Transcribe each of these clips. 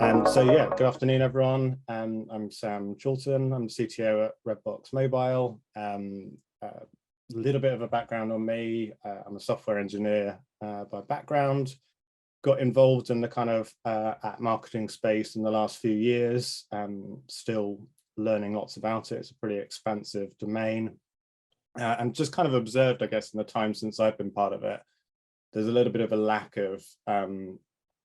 So yeah, good afternoon, everyone. I'm Sam Chorlton. I'm the CTO at Redbox Mobile. A little bit of a background on me. I'm a software engineer by background. Got involved in the kind of app marketing space in the last few years. Still learning lots about it. It's a pretty expansive domain. And just kind of observed, I guess, in the time since I've been part of it, there's a little bit of a lack of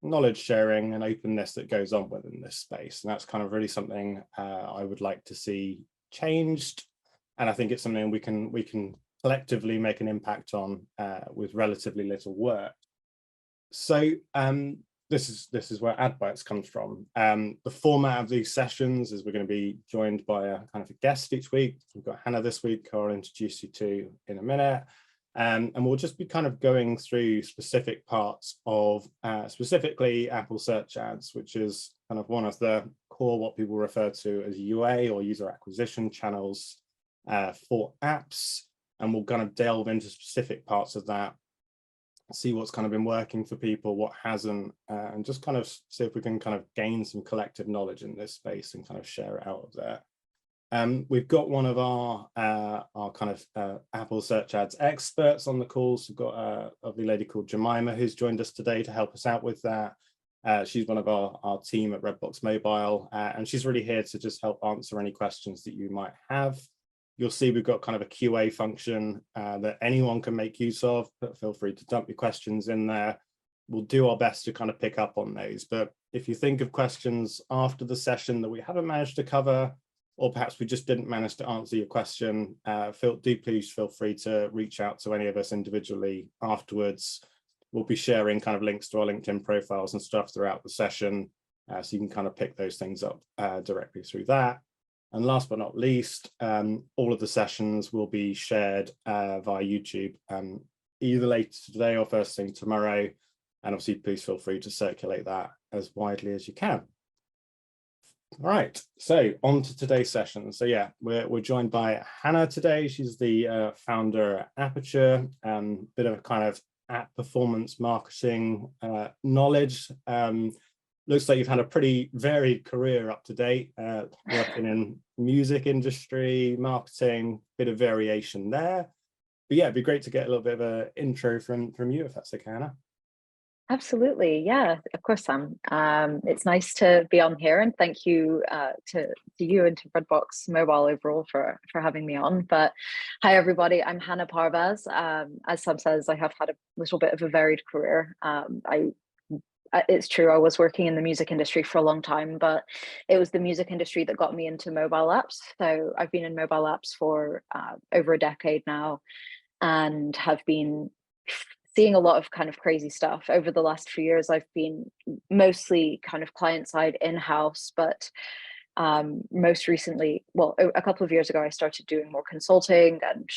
knowledge sharing and openness that goes on within this space. And that's kind of really something I would like to see changed. And I think it's something we can collectively make an impact on with relatively little work. So this is where AdBites comes from. The format of these sessions is we're going to be joined by a kind of a guest each week. We've got Hannah this week, who I'll introduce you to in a minute. And we'll just be kind of going through specific parts of specifically Apple search ads, which is kind of one of the core what people refer to as UA or user acquisition channels for apps. And we'll kind of delve into specific parts of that, see what's kind of been working for people, what hasn't, and just kind of see if we can kind of gain some collective knowledge in this space and kind of share it out of there. We've got one of our kind of Apple search ads experts on the call. So we've got a lovely lady called Jemima who's joined us today to help us out with that. She's one of our team at Redbox Mobile, and she's really here to just help answer any questions that you might have. You'll see we've got kind of a QA function that anyone can make use of, but feel free to dump your questions in there. We'll do our best to kind of pick up on those. But if you think of questions after the session that we haven't managed to cover, or perhaps we just didn't manage to answer your question, please feel free to reach out to any of us individually afterwards. We'll be sharing kind of links to our LinkedIn profiles and stuff throughout the session, so you can kind of pick those things up directly through that. And last but not least, all of the sessions will be shared via YouTube, either later today or first thing tomorrow. And obviously, please feel free to circulate that as widely as you can. All right, so on to today's session. So yeah, we're joined by Hannah today. She's the founder at Aperture, bit of a kind of app performance marketing knowledge. Looks like you've had a pretty varied career up to date, working in music industry, marketing, bit of variation there. But yeah, it'd be great to get a little bit of an intro from you, if that's okay, Hannah. Absolutely. Yeah, of course, Sam. It's nice to be on here, and thank you to you and to Redbox Mobile overall for having me on. But hi, everybody. I'm Hannah Parvaz. As Sam says, I have had a little bit of a varied career. It's true, I was working in the music industry for a long time, but it was the music industry that got me into mobile apps. So I've been in mobile apps for over a decade now, and have been seeing a lot of kind of crazy stuff. Over the last few years, I've been mostly kind of client side in-house, but most recently, well, a couple of years ago, I started doing more consulting and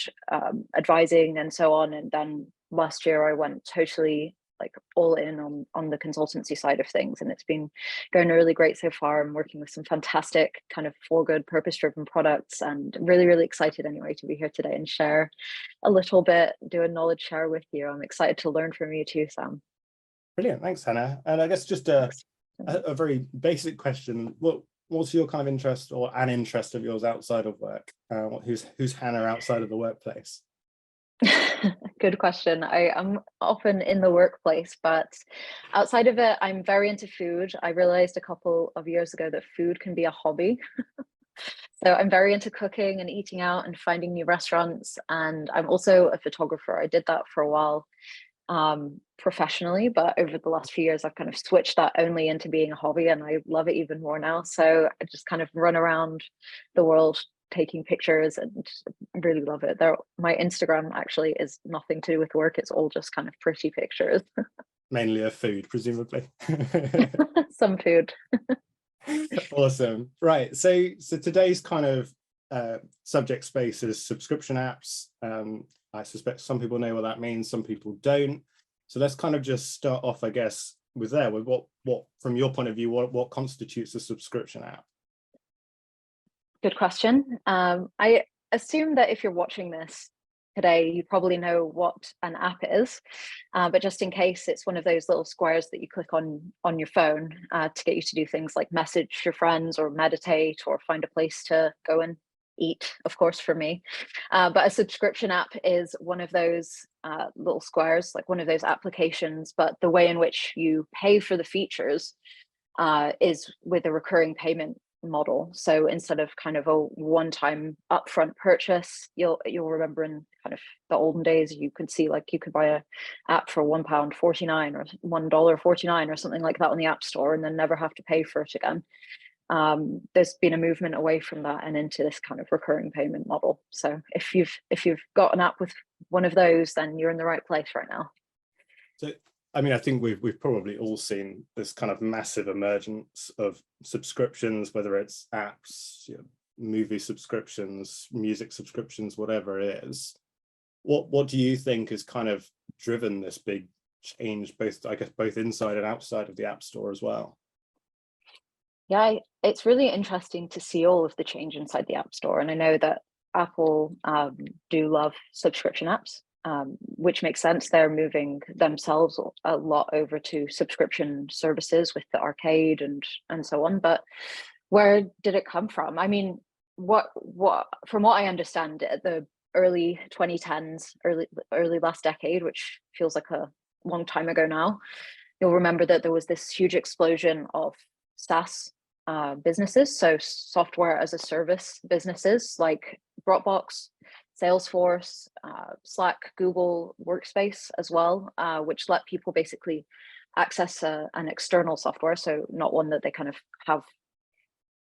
advising and so on. And then last year I went totally like all in on the consultancy side of things, and it's been going really great so far. I'm working with some fantastic kind of for good purpose-driven products, and really excited anyway to be here today and share a little bit, do a knowledge share with you. I'm excited to learn from you too, Sam. Brilliant, thanks, Hannah. And I guess just a very basic question: what's your kind of interest, or an interest of yours outside of work? Who's Hannah outside of the workplace? Good question. I am often in the workplace, but outside of it, I'm very into food. I realized a couple of years ago that food can be a hobby. So I'm very into cooking and eating out and finding new restaurants. And I'm also a photographer. I did that for a while professionally, but over the last few years, I've kind of switched that only into being a hobby, and I love it even more now. So I just kind of run around the world taking pictures and really love it. My Instagram actually is nothing to do with work. It's all just kind of pretty pictures. Mainly of food, presumably. Some food. Awesome. Right. So today's kind of subject space is subscription apps. I suspect some people know what that means, some people don't. So let's kind of just start off, I guess, with what from your point of view, what constitutes a subscription app? Good question. I assume that if you're watching this, today, you probably know what an app is, but just in case, it's one of those little squares that you click on your phone to get you to do things like message your friends or meditate or find a place to go and eat, of course, for me. But a subscription app is one of those little squares, like one of those applications, but the way in which you pay for the features is with a recurring payment model. So instead of kind of a one-time upfront purchase, you'll remember in kind of the olden days, you could see like you could buy a app for £1.49 or $1.49 or something like that on the App Store and then never have to pay for it again. There's been a movement away from that and into this kind of recurring payment model. So if you've got an app with one of those, then you're in the right place right now. So I mean, I think we've probably all seen this kind of massive emergence of subscriptions, whether it's apps, movie subscriptions, music subscriptions, whatever it is. What do you think has kind of driven this big change, both inside and outside of the App Store as well? Yeah, it's really interesting to see all of the change inside the App Store. And I know that Apple do love subscription apps, which makes sense. They're moving themselves a lot over to subscription services with the arcade and so on. But where did it come from? I mean, from what I understand, at the early 2010s, early last decade, which feels like a long time ago now, you'll remember that there was this huge explosion of SaaS businesses, so software as a service businesses like Dropbox, Salesforce, Slack, Google Workspace as well, which let people basically access an external software, so not one that they kind of have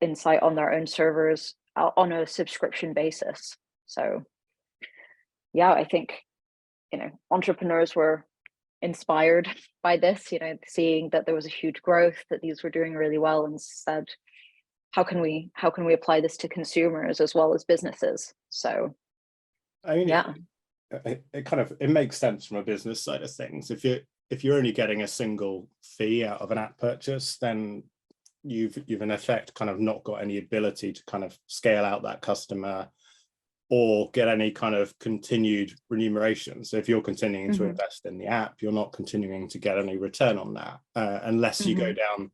insight on their own servers on a subscription basis. So yeah, I think entrepreneurs were inspired by this, seeing that there was a huge growth, that these were doing really well, and said, how can we apply this to consumers as well as businesses? So I mean, yeah, it makes sense from a business side of things. If you're only getting a single fee out of an app purchase, then you've in effect kind of not got any ability to kind of scale out that customer or get any kind of continued remuneration. So if you're continuing to invest in the app, you're not continuing to get any return on that, unless you go down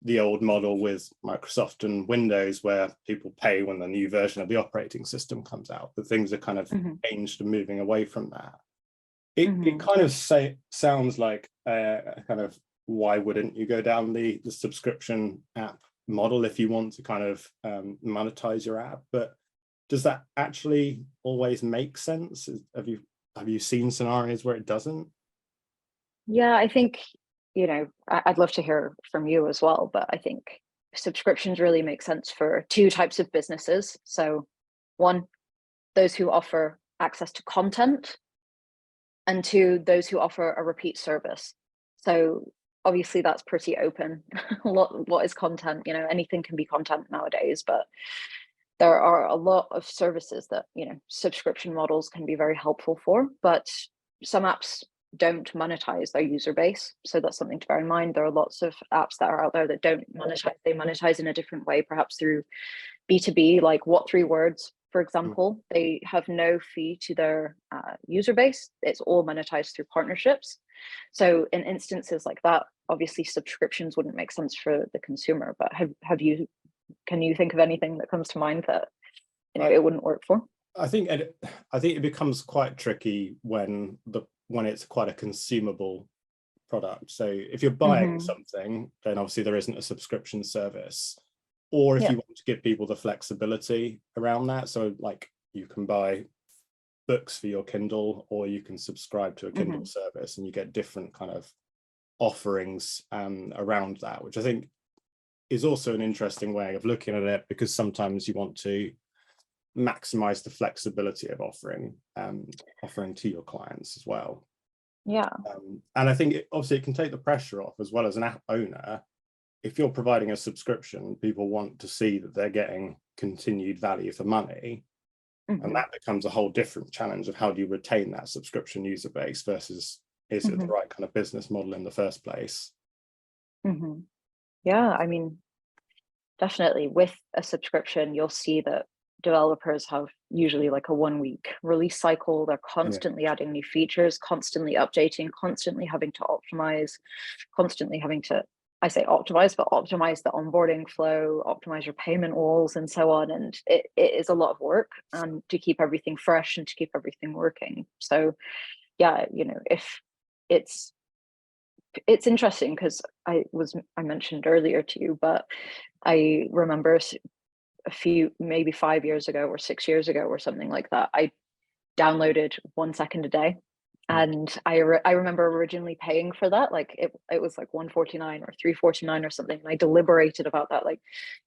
the old model with Microsoft and Windows, where people pay when the new version of the operating system comes out. But things are kind of changed and moving away from that. It kind of sounds like kind of, why wouldn't you go down the subscription app model if you want to kind of monetize your app? But does that actually always make sense? Have you seen scenarios where it doesn't? Yeah, I think, I'd love to hear from you as well, but I think subscriptions really make sense for two types of businesses. So one, those who offer access to content, and two, those who offer a repeat service. So obviously that's pretty open. What is content? Anything can be content nowadays, but there are a lot of services that subscription models can be very helpful for, but some apps don't monetize their user base, so that's something to bear in mind. There are lots of apps that are out there that don't monetize. They monetize in a different way, perhaps through B2B, like What3Words, for example. They have no fee to their user base. It's all monetized through partnerships. So in instances like that, obviously subscriptions wouldn't make sense for the consumer. But can you think of anything that comes to mind that it wouldn't work for? I think it becomes quite tricky when it's quite a consumable product. So if you're buying something, then obviously there isn't a subscription service. Or if you want to give people the flexibility around that, so like you can buy books for your Kindle, or you can subscribe to a Kindle service, and you get different kind of offerings around that, which I think is also an interesting way of looking at it, because sometimes you want to maximize the flexibility of offering to your clients as well. Yeah. And I think obviously it can take the pressure off, as well as an app owner. If you're providing a subscription, people want to see that they're getting continued value for money. And that becomes a whole different challenge of how do you retain that subscription user base versus is it the right kind of business model in the first place? Yeah, I mean, definitely with a subscription, you'll see that developers have usually like a 1-week release cycle. They're constantly adding new features, constantly updating, constantly having to optimize, constantly having to, I say optimize, but optimize the onboarding flow, optimize your payment walls and so on. And it is a lot of work to keep everything fresh and to keep everything working. So yeah, you know, if it's interesting because I mentioned earlier to you, but I remember a few, maybe 5 years ago or 6 years ago or something like that, I downloaded 1 second a day. And I remember originally paying for that, like it was like 149 or 349 or something. And I deliberated about that, like,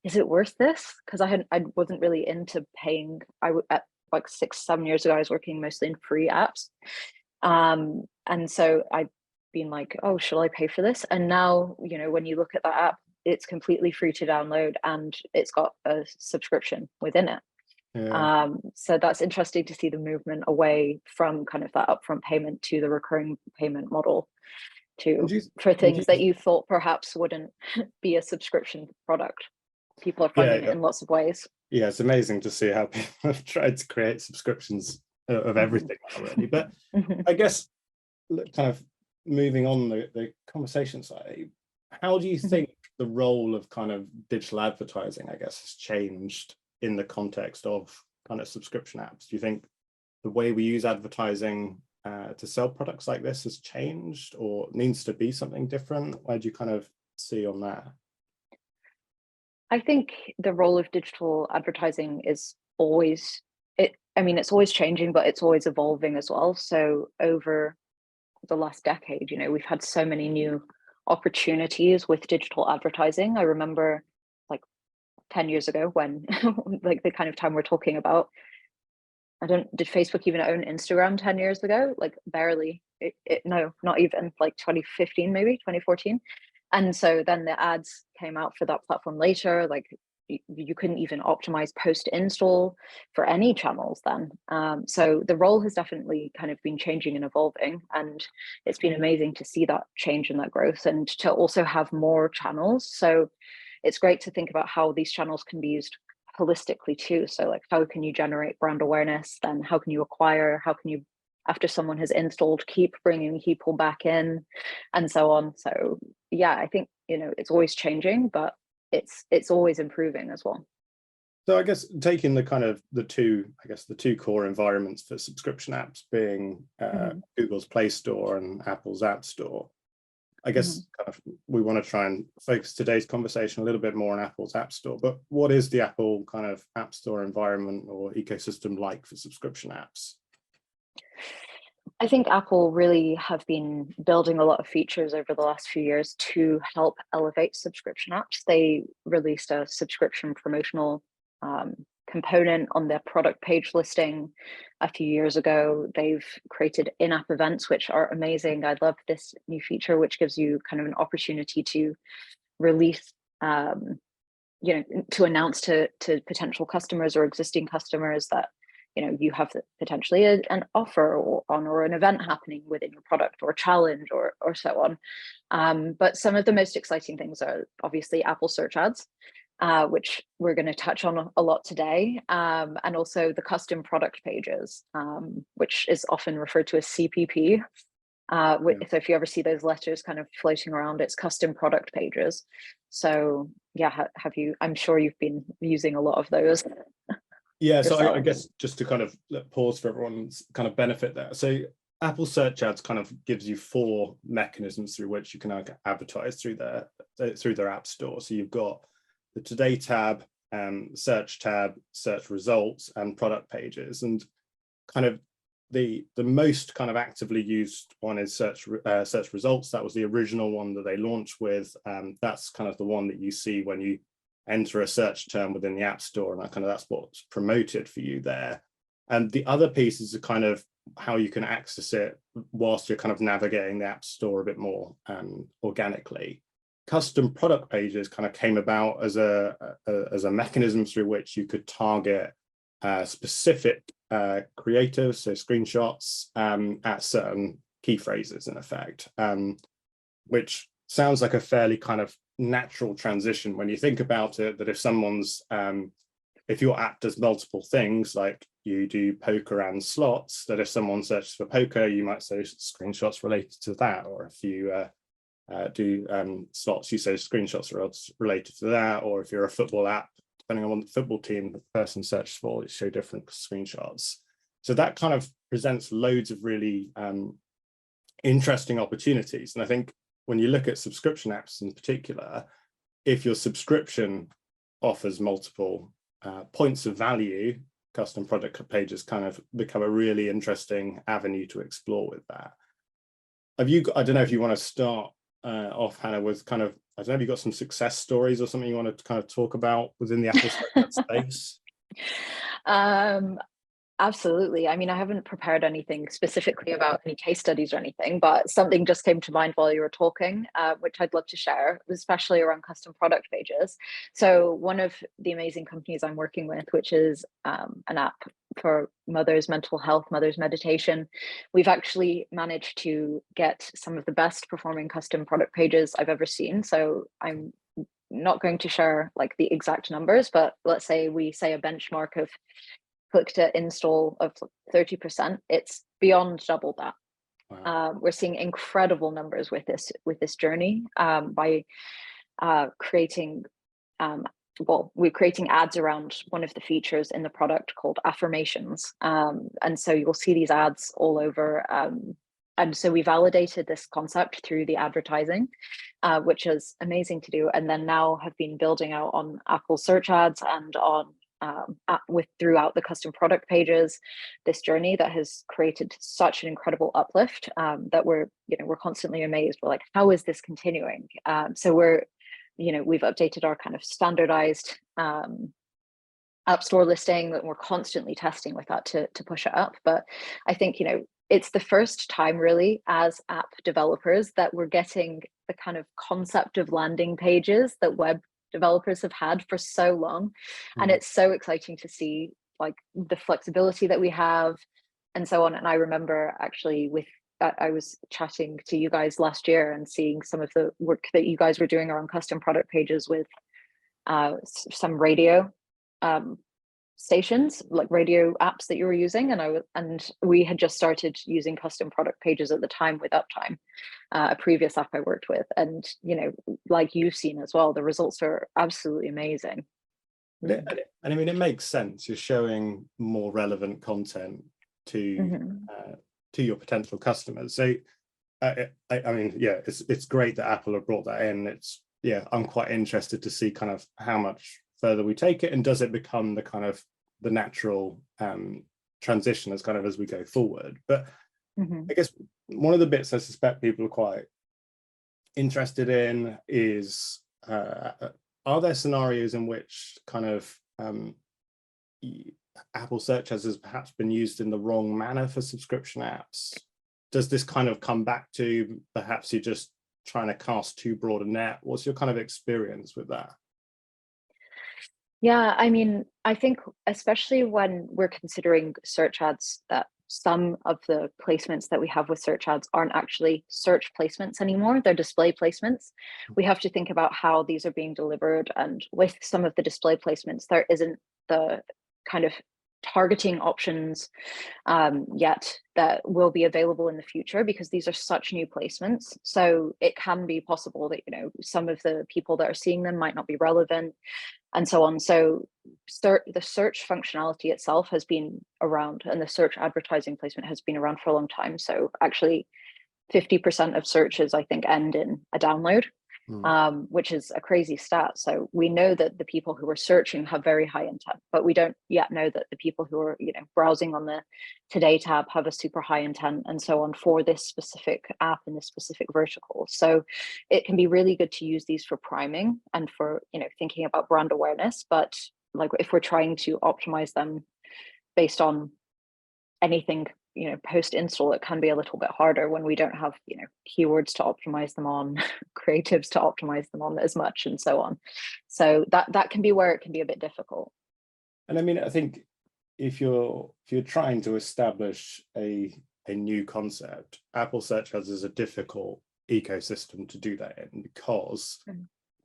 is it worth this? Because I wasn't really into paying. At like 6-7 years ago, I was working mostly in free apps. And so I'd been like, oh, shall I pay for this? And now, you know, when you look at that app, it's completely free to download and it's got a subscription within it. Yeah. So that's interesting to see the movement away from kind of that upfront payment to the recurring payment model for things that you thought perhaps wouldn't be a subscription product. People are finding it in lots of ways. Yeah, it's amazing to see how people have tried to create subscriptions of everything already. But I guess kind of moving on the conversation side, how do you think the role of kind of digital advertising, I guess, has changed in the context of kind of subscription apps? Do you think the way we use advertising to sell products like this has changed or needs to be something different? Where do you kind of see on that? I think the role of digital advertising is always, it's always changing, but it's always evolving as well. So over the last decade, you know, we've had so many new opportunities with digital advertising. I remember like 10 years ago when like the kind of time we're talking about, did Facebook even own Instagram 10 years ago? Like barely. No, not even, like 2015, maybe 2014. And so then the ads came out for that platform later. Like you couldn't even optimize post install for any channels then. So the role has definitely kind of been changing and evolving, and it's been amazing to see that change and that growth, and to also have more channels. So it's great to think about how these channels can be used holistically too. So like, how can you generate brand awareness? Then how can you acquire? How can you, after someone has installed, keep bringing people back in, and so on. So yeah, I think, you know, it's always changing, but it's always improving as well. So I guess taking the kind of the two core environments for subscription apps being Google's Play Store and Apple's App Store, I guess kind of we want to try and focus today's conversation a little bit more on Apple's App Store. But what is the Apple kind of App Store environment or ecosystem like for subscription apps? I think Apple really have been building a lot of features over the last few years to help elevate subscription apps. They released a subscription promotional component on their product page listing a few years ago. They've created in-app events, which are amazing. I love this new feature, which gives you kind of an opportunity to release, you know, to announce to potential customers or existing customers that, you know, you have potentially an offer or an event happening within your product or challenge or so on. But some of the most exciting things are obviously Apple search ads, which we're going to touch on a lot today, and also the custom product pages, which is often referred to as CPP. So if you ever see those letters kind of floating around, it's custom product pages. So yeah, I'm sure you've been using a lot of those. Yeah, so I guess just to kind of pause for everyone's kind of benefit there. So Apple Search Ads kind of gives you 4 mechanisms through which you can advertise through their app store. So you've got the Today tab, Search tab, Search Results, and Product Pages. And kind of the most kind of actively used one is Search Results. That was the original one that they launched with. That's kind of the one that you see when you enter a search term within the App Store, and that's what's promoted for you there. And the other pieces are kind of how you can access it whilst you're kind of navigating the App Store a bit more organically. Custom product pages kind of came about as a mechanism through which you could target specific creatives, so screenshots, at certain key phrases in effect, which sounds like a fairly kind of natural transition when you think about it, that if someone's if your app does multiple things, like you do poker and slots, that if someone searches for poker, you might say screenshots related to that. Or if you do slots, you say screenshots related to that. Or if you're a football app, depending on what football team the person searches for, it show different screenshots. So that kind of presents loads of really interesting opportunities. And I think when you look at subscription apps in particular, if your subscription offers multiple points of value, custom product pages kind of become a really interesting avenue to explore with that. Have you, I don't know if you want to start off, Hannah, with kind of, I don't know if you've got some success stories or something you want to kind of talk about within the Apple space? Absolutely. I mean, I haven't prepared anything specifically about any case studies or anything, but something just came to mind while you were talking, which I'd love to share, especially around custom product pages. So one of the amazing companies I'm working with, which is an app for mothers' mental health, mothers' meditation, we've actually managed to get some of the best performing custom product pages I've ever seen. So I'm not going to share like the exact numbers, but let's say we say a benchmark of click to install of 30%, it's beyond double that. Wow. We're seeing incredible numbers with this journey by creating we're creating ads around one of the features in the product called affirmations, and so you'll see these ads all over. And so we validated this concept through the advertising, which is amazing to do, and then now have been building out on Apple search ads and on throughout the custom product pages, this journey that has created such an incredible uplift that we're constantly amazed. We're like, how is this continuing? So we've updated our kind of standardized app store listing, that we're constantly testing with that to push it up. But I think it's the first time really as app developers that we're getting the kind of concept of landing pages that web developers have had for so long. And it's so exciting to see like the flexibility that we have and so on. And I remember actually I was chatting to you guys last year and seeing some of the work that you guys were doing around custom product pages with some radio stations, like radio apps that you were using, and we had just started using custom product pages at the time with Uptime, a previous app I worked with, and like you've seen as well, the results are absolutely amazing. And I mean, it makes sense. You're showing more relevant content to your potential customers. So I mean, yeah, it's great that Apple have brought that in. I'm quite interested to see kind of how much further we take it, and does it become the kind of the natural transition as we go forward. But I guess one of the bits I suspect people are quite interested in is are there scenarios in which kind of Apple search has perhaps been used in the wrong manner for subscription apps? Does this kind of come back to perhaps you're just trying to cast too broad a net? What's your kind of experience with that? Yeah, I mean, I think especially when we're considering search ads, that some of the placements that we have with search ads aren't actually search placements anymore, they're display placements. We have to think about how these are being delivered, and with some of the display placements, there isn't the kind of targeting options yet that will be available in the future, because these are such new placements. So it can be possible that some of the people that are seeing them might not be relevant, and so on. So the search functionality itself has been around, and the search advertising placement has been around for a long time. So actually 50% of searches, I think, end in a download, which is a crazy stat. So we know that the people who are searching have very high intent, but we don't yet know that the people who are browsing on the Today tab have a super high intent, and so on, for this specific app in this specific vertical. So it can be really good to use these for priming and for thinking about brand awareness. But like if we're trying to optimize them based on anything post install, it can be a little bit harder when we don't have keywords to optimize them on, creatives to optimize them on as much, and so on. So that can be where it can be a bit difficult. And I mean, I think if you're trying to establish a new concept, Apple Search Ads is a difficult ecosystem to do that in, because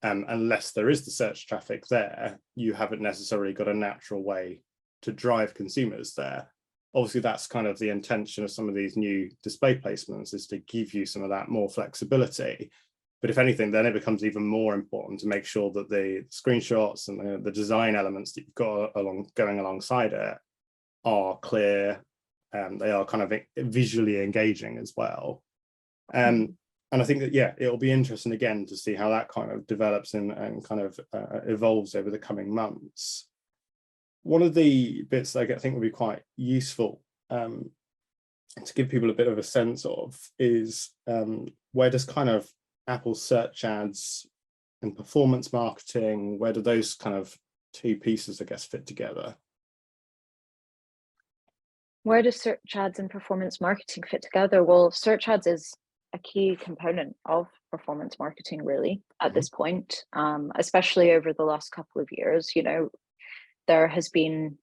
unless there is the search traffic there, you haven't necessarily got a natural way to drive consumers there. Obviously, that's kind of the intention of some of these new display placements, is to give you some of that more flexibility. But if anything, then it becomes even more important to make sure that the screenshots and the design elements that you've got going alongside it are clear, they are kind of visually engaging as well. And I think that, yeah, it'll be interesting again to see how that kind of develops and kind of evolves over the coming months. One of the bits that I think would be quite useful to give people a bit of a sense of is where does kind of Apple search ads and performance marketing, where do those kind of two pieces, I guess, fit together? Where does search ads and performance marketing fit together? Well, search ads is a key component of performance marketing, really, at this point, especially over the last couple of years. You know, there has been,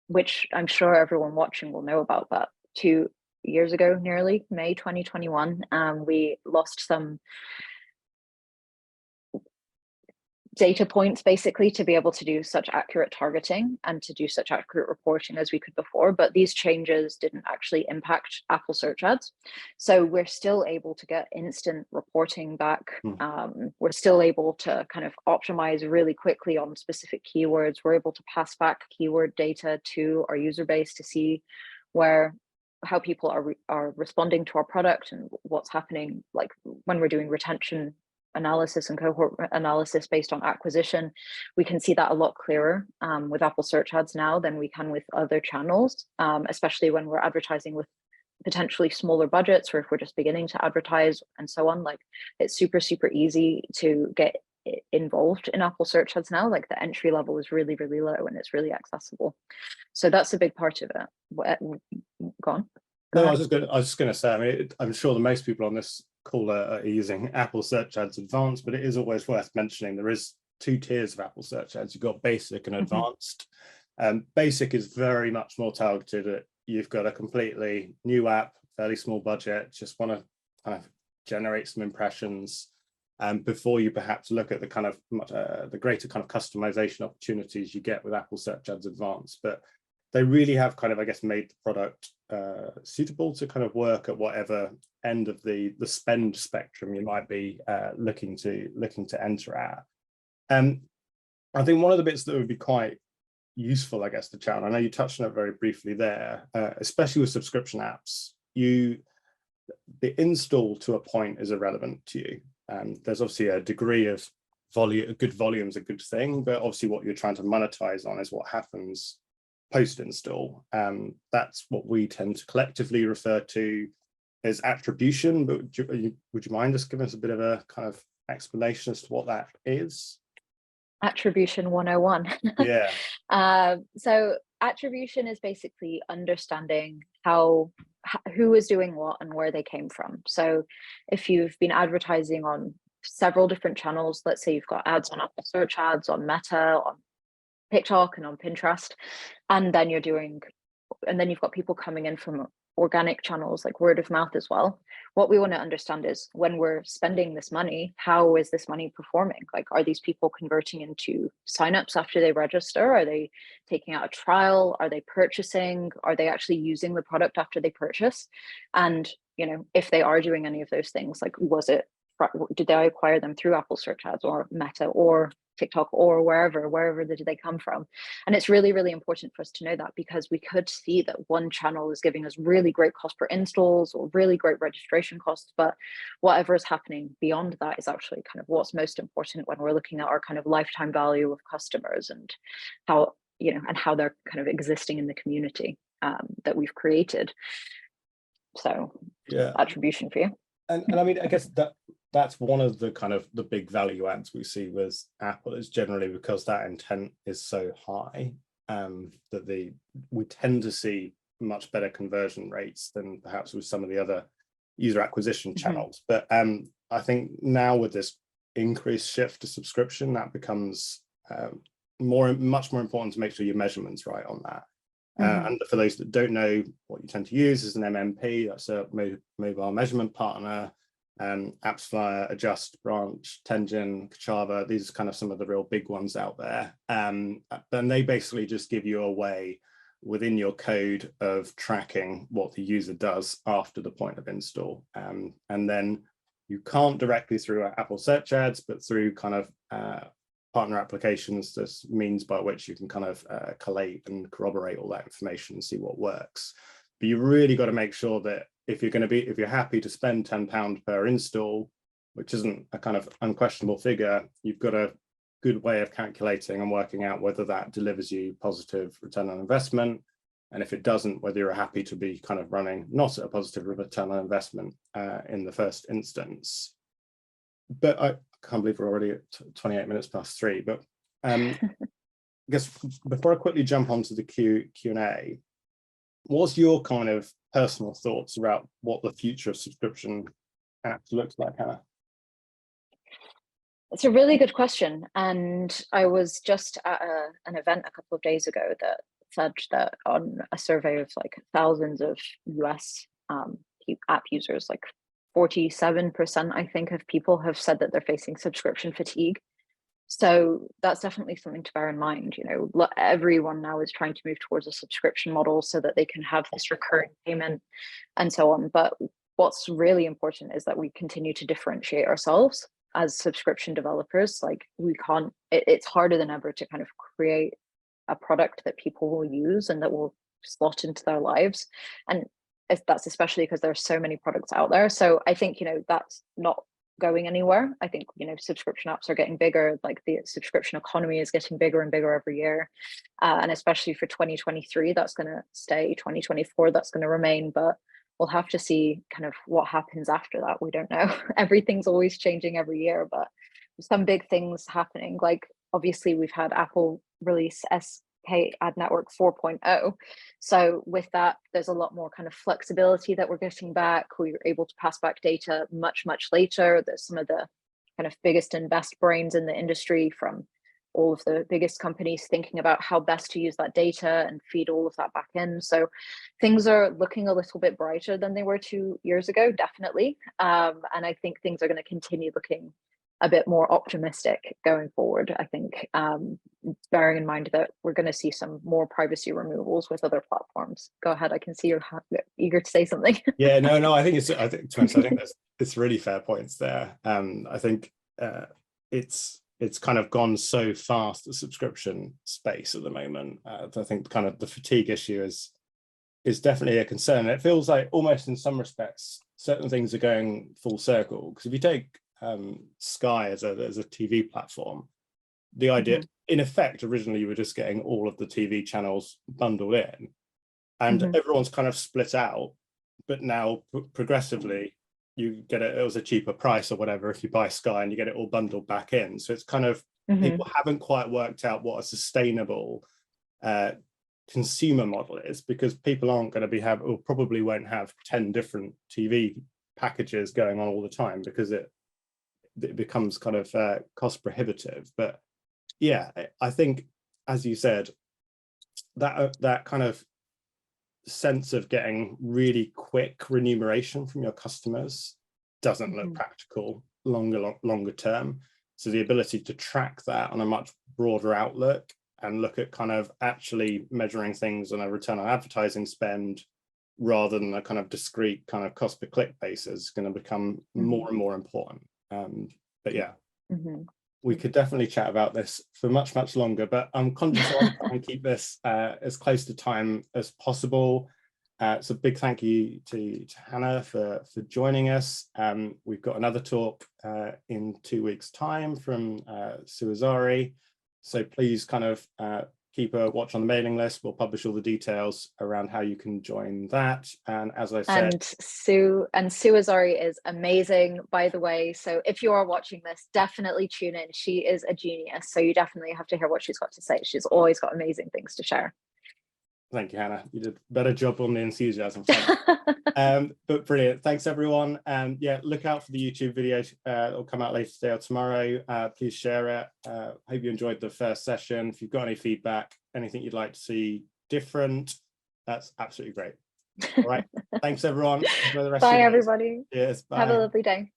which I'm sure everyone watching will know about, but 2 years ago, nearly May 2021, we lost some data points basically to be able to do such accurate targeting and to do such accurate reporting as we could before, but these changes didn't actually impact Apple search ads. So we're still able to get instant reporting back. We're still able to kind of optimize really quickly on specific keywords. We're able to pass back keyword data to our user base to see how people are responding to our product and what's happening, like when we're doing retention analysis and cohort analysis based on acquisition. We can see that a lot clearer with Apple search ads now than we can with other channels, especially when we're advertising with potentially smaller budgets, or if we're just beginning to advertise and so on. Like, it's super easy to get involved in Apple search ads now. Like, the entry level is really low and it's really accessible. So that's a big part of it. Go on. No, I was just going to say, I mean, I'm sure that most people on this call are using Apple Search Ads Advanced, but it is always worth mentioning there is 2 tiers of Apple Search Ads. You've got Basic and Advanced. Basic is very much more targeted at, you've got a completely new app, fairly small budget, just want to kind of generate some impressions before you perhaps look at the kind of the greater kind of customization opportunities you get with Apple Search Ads Advanced. But they really have kind of, I guess, made the product suitable to kind of work at whatever end of the spend spectrum you might be looking to enter at. I think one of the bits that would be quite useful, I guess, to chat on, I know you touched on it very briefly there, especially with subscription apps, the install to a point is irrelevant to you. There's obviously a degree of volume, good volume is a good thing, but obviously what you're trying to monetize on is what happens post-install. That's what we tend to collectively refer to as attribution, but would you mind just giving us a bit of a kind of explanation as to what that is? Attribution 101. Yeah. So attribution is basically understanding who is doing what and where they came from. So if you've been advertising on several different channels, let's say you've got ads on Apple search ads, on Meta, on TikTok and on Pinterest, and then you've got people coming in from organic channels like word of mouth as well. What we want to understand is, when we're spending this money, how is this money performing? Like, are these people converting into signups after they register? Are they taking out a trial? Are they purchasing? Are they actually using the product after they purchase? And, you know, if they are doing any of those things, like, did they acquire them through Apple search ads or Meta or TikTok or wherever did they come from? And it's really important for us to know that, because we could see that one channel is giving us really great cost per installs or really great registration costs, but whatever is happening beyond that is actually kind of what's most important when we're looking at our kind of lifetime value of customers and how, you know, and how they're kind of existing in the community that we've created. So yeah, attribution for you. And I mean, I guess that's one of the kind of the big value adds we see with Apple, is generally because that intent is so high that we tend to see much better conversion rates than perhaps with some of the other user acquisition channels. But I think now with this increased shift to subscription, that becomes much more important to make sure your measurements right on that. And for those that don't know, what you tend to use is an MMP, that's a mobile measurement partner. AppsFlyer, Adjust, Branch, Tenjin, Kachava. These are kind of some of the real big ones out there. And they basically just give you a way within your code of tracking what the user does after the point of install. And then you can't directly through Apple search ads, but through kind of partner applications, this means by which you can kind of collate and corroborate all that information and see what works. But you really got to make sure that if you're happy to spend £10 per install, which isn't a kind of unquestionable figure, you've got a good way of calculating and working out whether that delivers you positive return on investment. And if it doesn't, whether you're happy to be kind of running not at a positive return on investment in the first instance. But I can't believe we're already at 28 minutes past 3. But I guess before I quickly jump onto the Q&A, what's your kind of personal thoughts about what the future of subscription apps looks like, Hannah? It's a really good question. And I was just at an event a couple of days ago that said that on a survey of like thousands of US app users, like 47%, I think, of people have said that they're facing subscription fatigue. So that's definitely something to bear in mind. You know, everyone now is trying to move towards a subscription model so that they can have this recurring payment and so on. But what's really important is that we continue to differentiate ourselves as subscription developers. Like it's harder than ever to kind of create a product that people will use and that will slot into their lives. And that's especially because there's so many products out there. So I think, you know, that's not going anywhere. I think, you know, subscription apps are getting bigger, like the subscription economy is getting bigger and bigger every year. And especially for 2023, that's going to stay. 2024, that's going to remain. But we'll have to see kind of what happens after that. We don't know. Everything's always changing every year, but some big things happening. Like obviously we've had Apple release SK Ad Network 4.0. So with that, there's a lot more kind of flexibility that we're getting back. We're able to pass back data much later. There's some of the kind of biggest and best brains in the industry from all of the biggest companies thinking about how best to use that data and feed all of that back in. So things are looking a little bit brighter than they were 2 years ago, definitely. And I think things are going to continue looking a bit more optimistic going forward. I think bearing in mind that we're going to see some more privacy removals with other platforms. Go ahead, I can see you're eager to say something. Yeah, no, I think it's really fair points there. I think it's kind of gone so fast, the subscription space at the moment. I think kind of the fatigue issue is definitely a concern. It feels like almost in some respects, certain things are going full circle. Because if you take Sky as a TV platform, the idea, in effect, originally you were just getting all of the TV channels bundled in, and everyone's kind of split out. But now progressively, you get it was a cheaper price or whatever if you buy Sky, and you get it all bundled back in. So it's kind of people haven't quite worked out what a sustainable consumer model is, because people aren't going to or probably won't have 10 different TV packages going on all the time, because it becomes kind of cost prohibitive. But yeah, I think, as you said, that kind of sense of getting really quick remuneration from your customers doesn't look practical longer term. So the ability to track that on a much broader outlook and look at kind of actually measuring things on a return on advertising spend rather than a kind of discrete kind of cost per click basis is going to become more and more important. But yeah, we could definitely chat about this for much longer, but I'm conscious I want to try and keep this as close to time as possible. So big thank you to Hannah for joining us. We've got another talk in 2 weeks' time from Sue Azari. So please kind of keep a watch on the mailing list. We'll publish all the details around how you can join that. And as I said, Sue Azari is amazing, by the way. So if you are watching this, definitely tune in. She is a genius. So you definitely have to hear what she's got to say. She's always got amazing things to share. Thank you, Hannah. You did a better job on the enthusiasm. But brilliant. Thanks, everyone. And yeah, look out for the YouTube video. It'll come out later today or tomorrow. Please share it. Hope you enjoyed the first session. If you've got any feedback, anything you'd like to see different, that's absolutely great. All right. Thanks, everyone. Enjoy the rest Bye, of your day. everybody. Cheers. Bye. Have a lovely day.